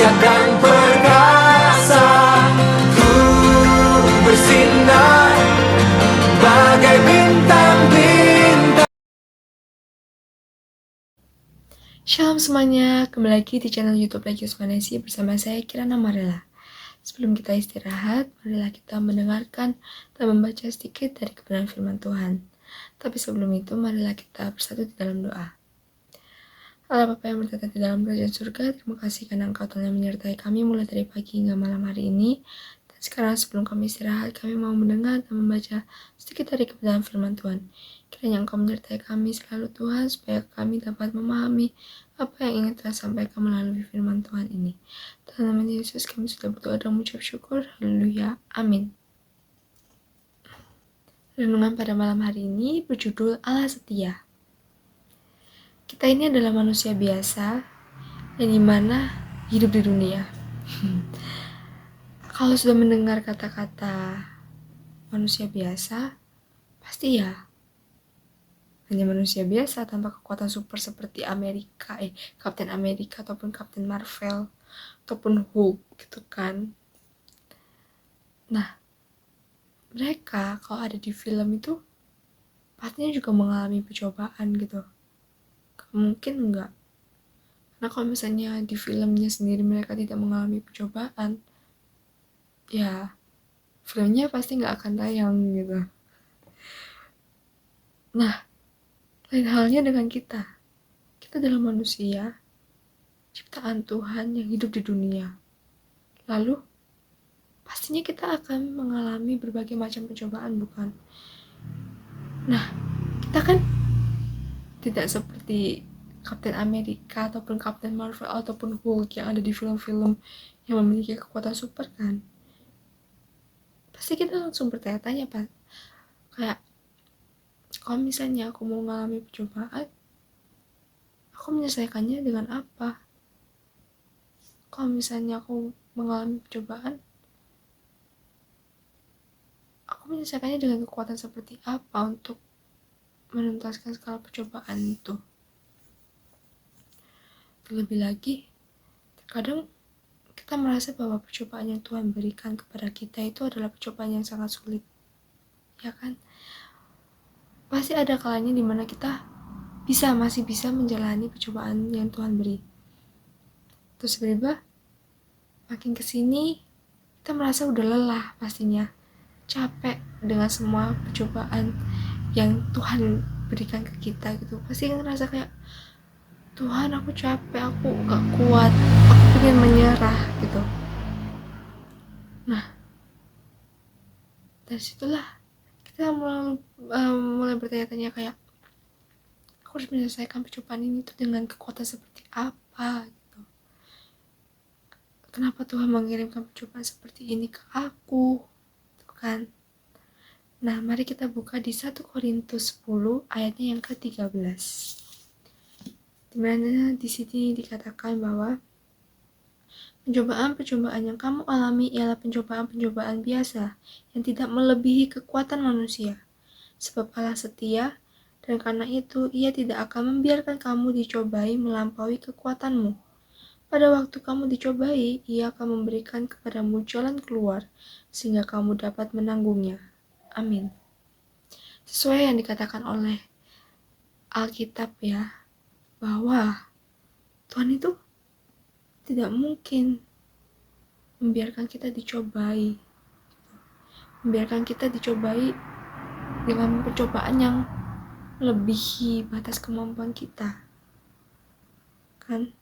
dahsyat dan perkasa. Ku bersinar bagai bintang-bintang. Shalom semuanya, kembali lagi di channel YouTube Legius Vanessa bersama saya Kirana Marela. Sebelum kita istirahat, marilah kita mendengarkan dan membaca sedikit dari kebenaran firman Tuhan. Tapi sebelum itu, marilah kita bersatu di dalam doa. Allah Bapa yang bertata di dalam kerajaan surga, terima kasih karena Engkau telah menyertai kami mulai dari pagi hingga malam hari ini. Dan sekarang sebelum kami istirahat, kami mau mendengar dan membaca sedikit dari kebenaran firman Tuhan. Kiranya Engkau menyertai kami selalu Tuhan, supaya kami dapat memahami apa yang ingin Tuhan sampaikan melalui firman Tuhan ini. Dalam nama Yesus kami sudah berdoa dan mengucap syukur. Haleluya. Amin. Renungan pada malam hari ini berjudul Allah Setia. Kita ini adalah manusia biasa yang dimana hidup di dunia. Kalau sudah mendengar kata-kata manusia biasa, pasti ya hanya manusia biasa tanpa kekuatan super seperti Kapten Amerika ataupun Kapten Marvel ataupun Hulk gitu kan. Nah, mereka kalau ada di film itu pastinya juga mengalami percobaan gitu. Mungkin enggak. Karena kalau misalnya di filmnya sendiri mereka tidak mengalami percobaan, ya filmnya pasti nggak akan tayang gitu. Nah, lain halnya dengan kita. Kita adalah manusia, ciptaan Tuhan yang hidup di dunia. Lalu, pastinya kita akan mengalami berbagai macam pencobaan, bukan? Nah, kita kan tidak seperti Kapten Amerika ataupun Kapten Marvel ataupun Hulk yang ada di film-film yang memiliki kekuatan super kan. Pasti kita langsung bertanya-tanya, Pak. Kayak, kalau misalnya aku mau mengalami percobaan, aku menyelesaikannya dengan apa? Kalau misalnya aku mengalami percobaan, aku menyelesaikannya dengan kekuatan seperti apa untuk menuntaskan segala percobaan itu. Terlebih lagi, terkadang kita merasa bahwa percobaan yang Tuhan berikan kepada kita itu adalah percobaan yang sangat sulit, ya kan? Pasti ada kalanya dimana kita masih bisa menjalani percobaan yang Tuhan beri. Terus tiba-tiba makin kesini kita merasa udah lelah pastinya, capek dengan semua percobaan yang Tuhan berikan ke kita gitu. Pasti ngerasa kayak, Tuhan aku capek, aku gak kuat, aku pengen menyerah gitu. Nah, dari situlah kita mulai bertanya-tanya kayak, aku harus menyelesaikan percobaan ini tuh dengan kekuatan seperti apa gitu. Kenapa Tuhan mengirimkan percobaan seperti ini ke aku gitu kan. Nah, mari kita buka di 1 Korintus 10 ayatnya yang ke-13. Dimana di sini dikatakan bahwa pencobaan-pencobaan yang kamu alami ialah pencobaan-pencobaan biasa yang tidak melebihi kekuatan manusia. Sebab Allah setia, dan karena itu Ia tidak akan membiarkan kamu dicobai melampaui kekuatanmu. Pada waktu kamu dicobai, Ia akan memberikan kepadamu jalan keluar, sehingga kamu dapat menanggungnya. Amin. Sesuai yang dikatakan oleh Alkitab ya, bahwa Tuhan itu tidak mungkin membiarkan kita dicobai, membiarkan kita dicobai dengan percobaan yang melebihi batas kemampuan kita, kan?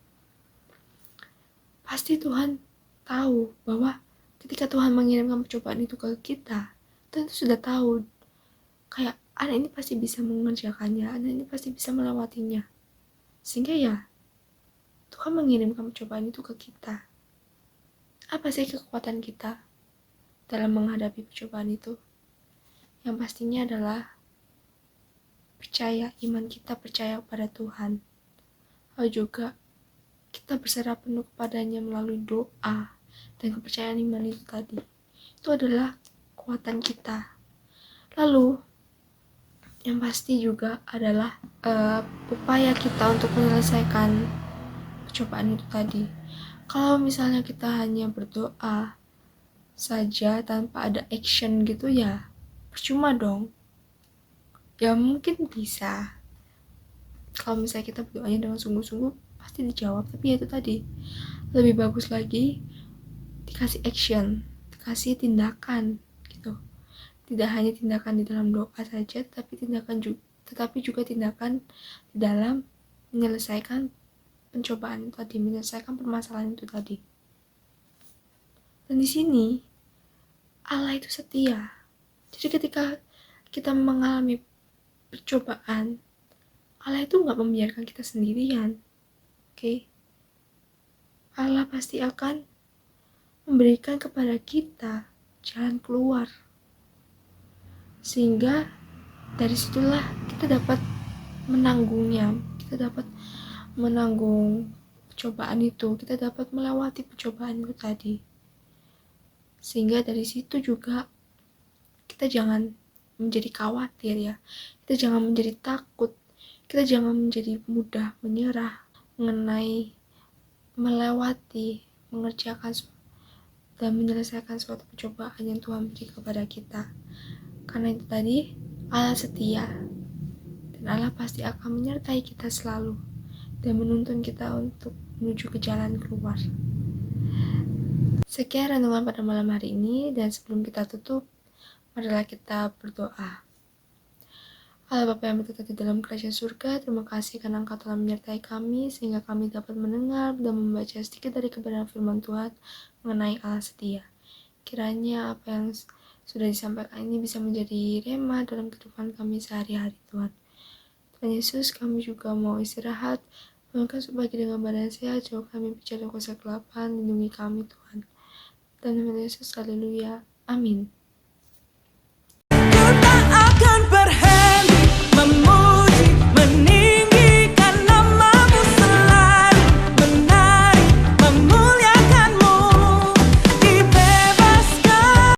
Pasti Tuhan tahu bahwa ketika Tuhan mengirimkan percobaan itu ke kita, Tuhan itu sudah tahu kayak anak ini pasti bisa mengerjakannya, anak ini pasti bisa melewatinya, sehingga ya Tuhan mengirimkan percobaan itu ke kita. Apa sih kekuatan kita dalam menghadapi percobaan itu? Yang pastinya adalah iman kita percaya pada Tuhan. Lalu juga kita berserah penuh kepadanya melalui doa dan kepercayaan iman itu tadi. Itu adalah kekuatan kita. Lalu yang pasti juga adalah upaya kita untuk menyelesaikan percobaan itu tadi. Kalau misalnya kita hanya berdoa saja tanpa ada action gitu ya percuma dong. Ya mungkin bisa kalau misalnya kita berdoanya dengan sungguh-sungguh pasti dijawab, tapi ya itu tadi, lebih bagus lagi dikasih action, dikasih tindakan gitu. Tidak hanya tindakan di dalam doa saja, tetapi juga tindakan di dalam menyelesaikan pencobaan itu tadi, menyelesaikan permasalahan itu tadi. Dan di sini Allah itu setia. Jadi ketika kita mengalami percobaan, Allah itu nggak membiarkan kita sendirian. Oke? Allah pasti akan memberikan kepada kita jalan keluar. Sehingga dari situlah kita dapat menanggungnya, kita dapat menanggung percobaan itu, kita dapat melewati percobaan itu tadi. Sehingga dari situ juga kita jangan menjadi khawatir ya, kita jangan menjadi takut, kita jangan menjadi mudah menyerah mengenai melewati, mengerjakan dan menyelesaikan suatu percobaan yang Tuhan beri kepada kita. Karena itu tadi, Allah setia dan Allah pasti akan menyertai kita selalu dan menuntun kita untuk menuju ke jalan keluar. Sekian renungan pada malam hari ini, dan sebelum kita tutup, marilah kita berdoa. Allah Bapa yang berada di dalam kerajaan surga, terima kasih karena Engkau telah menyertai kami sehingga kami dapat mendengar dan membaca sedikit dari kebenaran firman Tuhan mengenai Allah setia. Kiranya apa yang sudah disampaikan ini bisa menjadi rema dalam kehidupan kami sehari-hari, Tuhan. Tuhan Yesus, kami juga mau istirahat, Engkau sebagai dengan badan sehat, jauh kami bicara kuasa kegelapan, lindungi kami Tuhan. Dan Tuhan Yesus, haleluya, amin.